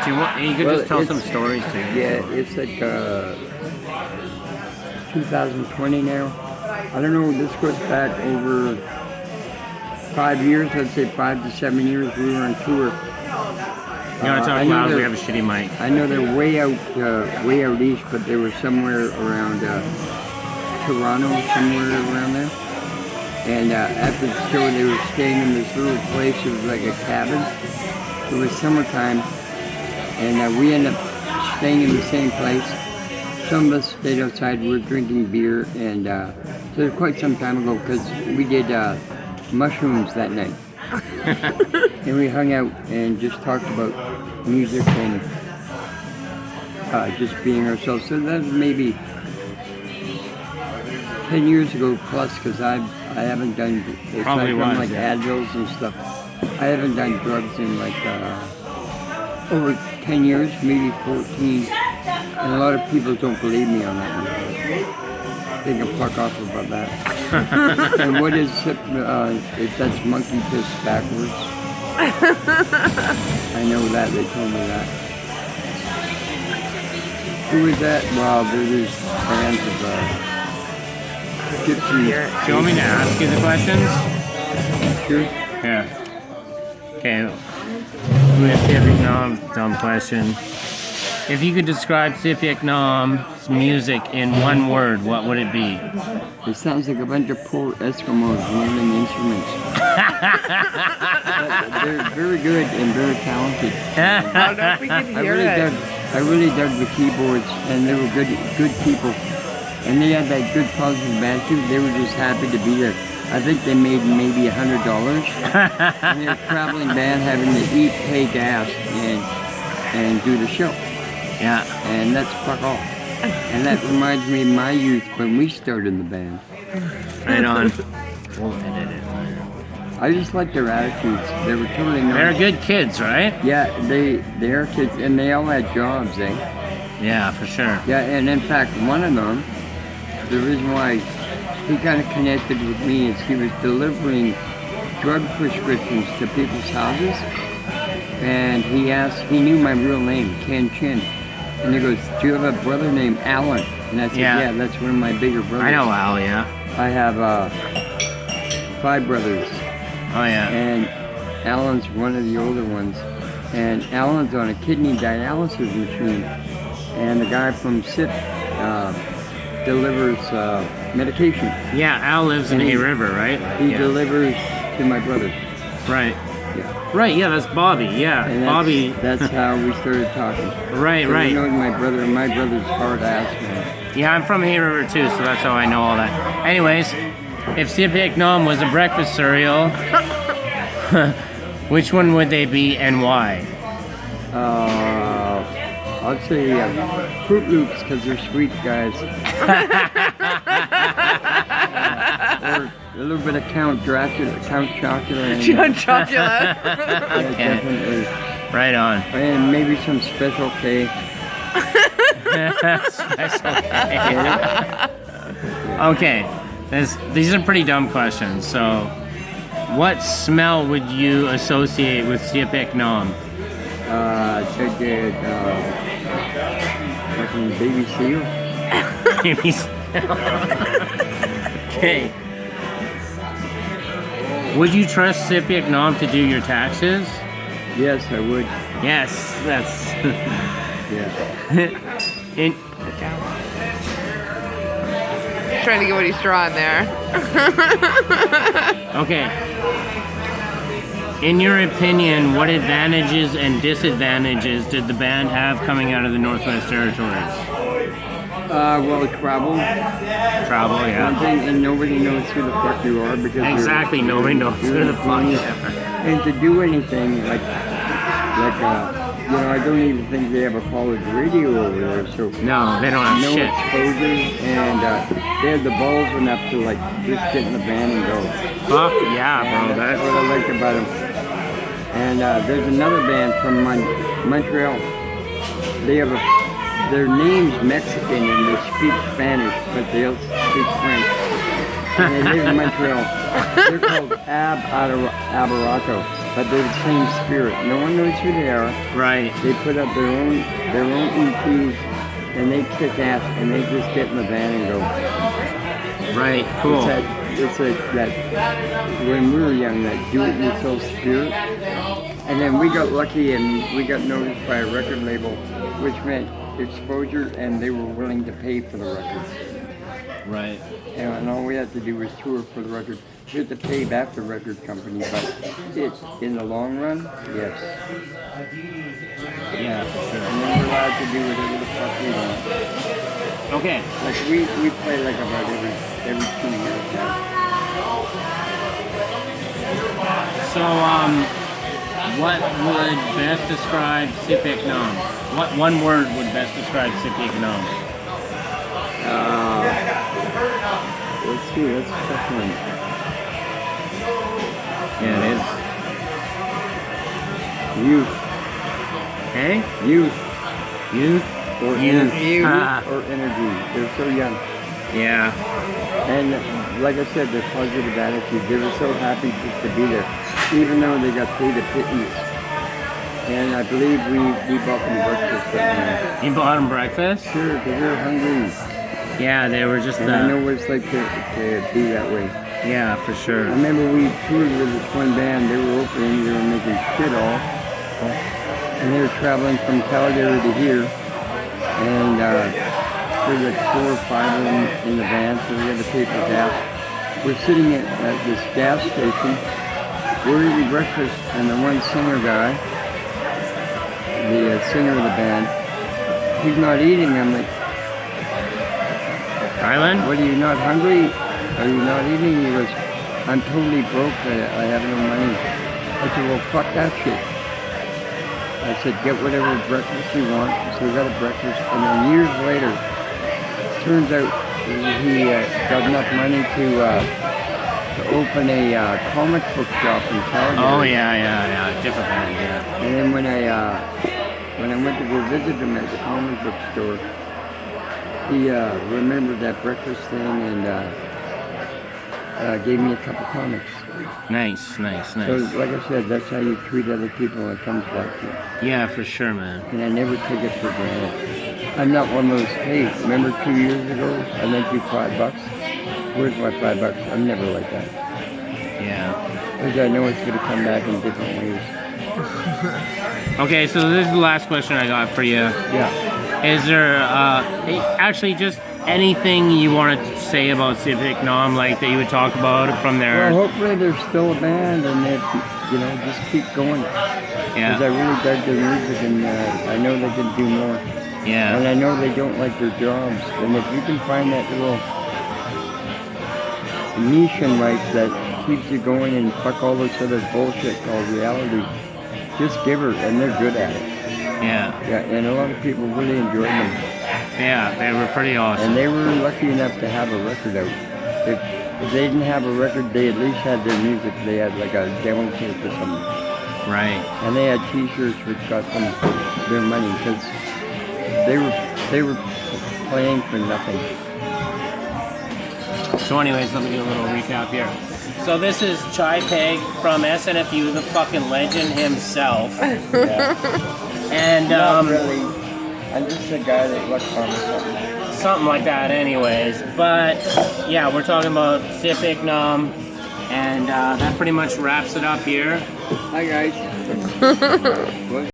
You could just tell some stories too. Yeah, it's like 2020 now. I don't know, this goes back over 5 years, I'd say 5 to 7 years. We were on tour. No, it's not loud, we have a shitty mic. I know they're way out east, but they were somewhere around Toronto, somewhere around there. And after the show, they were staying in this little place. It was like a cabin. It was summertime, and we ended up staying in the same place. Some of us stayed outside. We were drinking beer, and so it was quite some time ago because we did mushrooms that night. And we hung out and just talked about music and just being ourselves. So that was maybe 10 years ago plus, because I haven't done, aside from like Advils and stuff, I haven't done drugs in like over 10 years, maybe 14. And a lot of people don't believe me on that one. They can fuck off about that. And what is that's monkey piss backwards. I know that, they told me that. Who is that? Well, there's fans of gypsies. Do you want me to ask you the questions? Sure. Yeah. Okay. I'm going to see if Yeknom, dumb question. If you could describe Yeknom's music in one word, what would it be? It sounds like a bunch of poor Eskimos learning instruments. They're very good and very talented. I really dug the keyboards, and they were good people. And they had that good positive attitude. They were just happy to be there. I think they made maybe $100. And they were a traveling band having to eat, pay gas, and do the show. Yeah. And that's fuck all. And that reminds me of my youth when we started the band. Right on. We'll edit it. I just like their attitudes. They were totally nice. They're good kids, right? Yeah, they are kids, and they all had jobs, eh? Yeah, for sure. Yeah, and in fact, one of them, the reason why he kind of connected with me is he was delivering drug prescriptions to people's houses, and he knew my real name, Ken Chin, and he goes, "Do you have a brother named Alan?" And I said, yeah, that's one of my bigger brothers. I know Al, yeah. I have 5 brothers. Oh yeah. And Alan's one of the older ones, and Alan's on a kidney dialysis machine, and the guy from SIP delivers medication. Yeah, Al lives in Hay River, right? He delivers to my brother. Right. Yeah. Right, yeah, that's Bobby, yeah. And Bobby. That's how we started talking. Right, so right. He knows my brother, and my brother's hard ass, man. Yeah, I'm from Hay River too, so that's how I know all that. Anyways, if Yeknom was a breakfast cereal, which one would they be and why? I'd say Fruit Loops, because they're sweet guys. Or a little bit of Count Chocula. Count Chocula. Yeah, Okay. definitely. Right on. And maybe some Special K. Special K. Okay. These are pretty dumb questions. So, what smell would you associate with Yeknom? Fucking baby seal. Baby seal. Okay. Would you trust Yeknom to do your taxes? Yes, I would. Yes, that's. Yeah. Trying to get what he's drawing there. Okay. In your opinion, what advantages and disadvantages did the band have coming out of the Northwest Territories? Well, travel. Travel, yeah. One thing, and nobody knows who the fuck you are because exactly, nobody knows who the fuck you are. And to do anything like you know, I don't even think they have a college radio over there, so no, they don't have no shit. exposure, and they had the balls enough to like just get in the van and go. Fuck yeah, bro. And that's what I like about them. And there's another band from Montreal. They have their name's Mexican and they speak Spanish, but they also speak French. And they live in Montreal. They're called Abarato. but they're the same spirit. No one knows who they are. Right. They put up their own EPs, and they kick ass, and they just get in the van and go. Right. Cool. It's that when we were young, that do-it-yourself spirit. And then we got lucky, and we got noticed by a record label, which meant exposure, and they were willing to pay for the records. Right. And all we had to do was tour for the record. We had to pay back the record company, but in the long run, yes. Yeah, for sure. And then we're allowed to do whatever the fuck we want. Okay. Like we play like about every 2 years now. So, what would best describe Sip Yeknom? What one word would best describe Sip Yeknom? Let's see, that's a tough one. Yeah, it is. Youth. Hey? Youth. Youth? Or Youth. energy. Ah. Or energy. They're so young. Yeah. And like I said, their positive attitude. They were so happy just to be there, even though they got paid a pittance. And I believe we bought them breakfast that night. You bought them breakfast? Sure, because they're hungry. Yeah, they were just And I know what it's like to be that way. Yeah, for sure. I remember we toured with this one band. They were opening. They were making shit all. And they were traveling from Calgary to here. And there's like 4 or 5 of them in the van, so we had to pay for gas. We're sitting at this gas station. We're eating breakfast, and the one singer guy, the singer of the band, he's not eating. I'm like, Island? what, are you not hungry? Are you not eating? He goes, I'm totally broke. I have no money. I said, well, fuck that shit. I said, get whatever breakfast you want. So we got a breakfast. And then years later, turns out he got enough money to open a comic book shop in Calgary. Oh, yeah. Different band, yeah. And then when I went to go visit him at the comic book store, he remembered that breakfast thing and gave me a couple comics. Nice. So, like I said, that's how you treat other people when it comes back to you. Yeah, for sure, man. And I never take it for granted. I'm not one of those, hey, remember 2 years ago, I lent you $5? Where's my $5? I'm never like that. Yeah. Because I know it's going to come back in different ways. Okay, so this is the last question I got for you. Yeah. Is there actually just anything you wanted to say about Sip Yeknom, like that you would talk about from there? Well, hopefully there's still a band and that, just keep going. Yeah. Because I really dug their music and I know they can do more. Yeah. And I know they don't like their jobs. And if you can find that little niche in life that keeps you going and fuck all this other bullshit called reality, just give her, and they're good at it. Yeah. Yeah, and a lot of people really enjoyed them. Yeah, they were pretty awesome. And they were lucky enough to have a record out. If they didn't have a record, they at least had their music. They had like a demo tape or something. Right. And they had T-shirts which got them their money because they were playing for nothing. So anyways, let me do a little recap here. So this is Chai Peg from SNFU, the fucking legend himself. Yeah. And Not really. I'm just a guy that looks on something. something like that anyways. But yeah, we're talking about Sip Yeknom, and that pretty much wraps it up here. Hi guys. What?